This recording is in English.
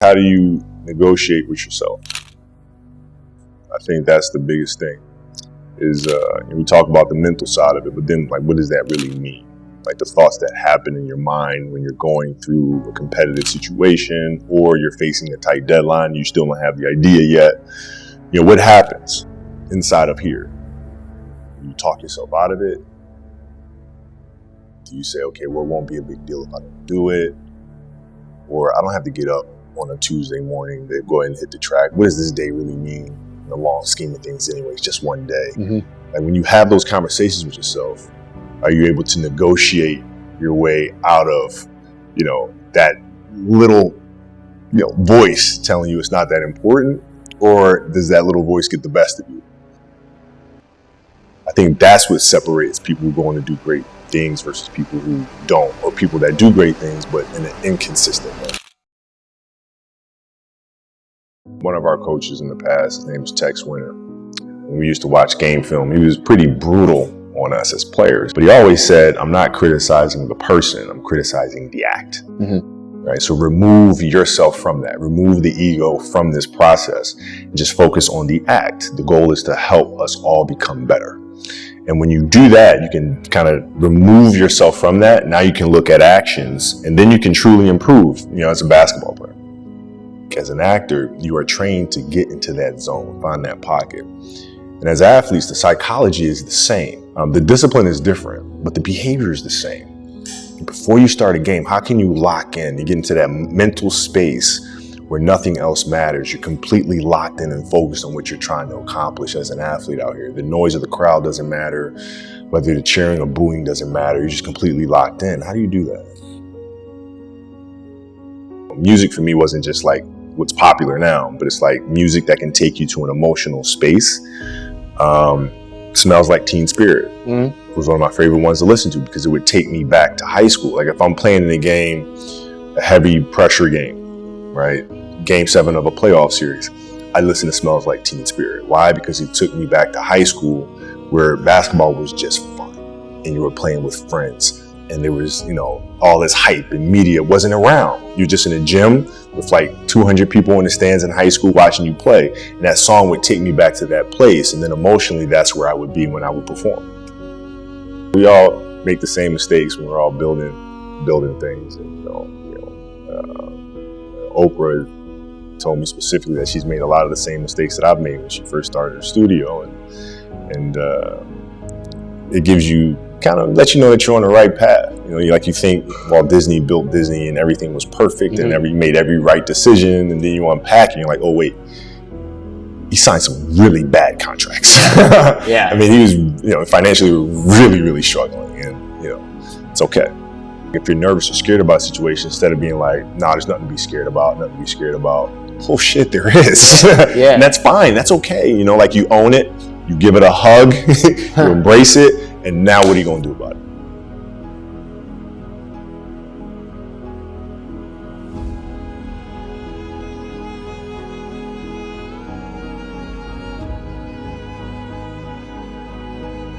how do you negotiate with yourself? I think that's the biggest thing. Is we talk about the mental side of it, but then like, what does that really mean? Like the thoughts that happen in your mind when you're going through a competitive situation or you're facing a tight deadline, you still don't have the idea yet. You know, what happens inside of here? You talk yourself out of it. Do you say, okay, well, it won't be a big deal if I don't do it? Or I don't have to get up on a Tuesday morning to go ahead and hit the track. What does this day really mean in the long scheme of things anyway? It's just one day. Mm-hmm. Like when you have those conversations with yourself, are you able to negotiate your way out of, you know, that little, you know, voice telling you it's not that important? Or does that little voice get the best of you? I think that's what separates people who go on to do great things versus people who don't, or people that do great things but in an inconsistent way. One of our coaches in the past, his name was Tex Winter. When we used to watch game film, he was pretty brutal on us as players, but he always said, I'm not criticizing the person, I'm criticizing the act. Mm-hmm. Right? So remove yourself from that, remove the ego from this process and just focus on the act. The goal is to help us all become better. And when you do that, you can kind of remove yourself from that. Now you can look at actions and then you can truly improve, you know, as a basketball player. As an actor, you are trained to get into that zone, find that pocket. And as athletes, the psychology is the same. The discipline is different, but the behavior is the same. Before you start a game, how can you lock in? You get into that mental space where nothing else matters. You're completely locked in and focused on what you're trying to accomplish as an athlete out here. The noise of the crowd doesn't matter. Whether you're cheering or booing doesn't matter. You're just completely locked in. How do you do that? Music for me wasn't just like what's popular now, but it's like music that can take you to an emotional space. Smells Like Teen Spirit was one of my favorite ones to listen to because it would take me back to high school. Like if I'm playing in a game, a heavy pressure game, right? Game 7 of a playoff series, I listen to Smells Like Teen Spirit. Why? Because it took me back to high school where basketball was just fun and you were playing with friends. And there was, you know, all this hype and media wasn't around. You're just in a gym with like 200 people in the stands in high school watching you play. And that song would take me back to that place. And then emotionally, that's where I would be when I would perform. We all make the same mistakes when we're all building things. And, Oprah told me specifically that she's made a lot of the same mistakes that I've made when she first started her studio. And it gives you, kind of let you know that you're on the right path. You know, you think, well, Disney built Disney and everything was perfect and you made every right decision, and then you unpack and you're like, oh wait, he signed some really bad contracts. Yeah. I mean, he was, you know, financially really, really struggling, and you know, it's okay. If you're nervous or scared about a situation, instead of being like, nah, there's nothing to be scared about, oh shit, there is. Yeah. And that's fine, that's okay. You know, like you own it, you give it a hug, you embrace it, and now what are you gonna do about it?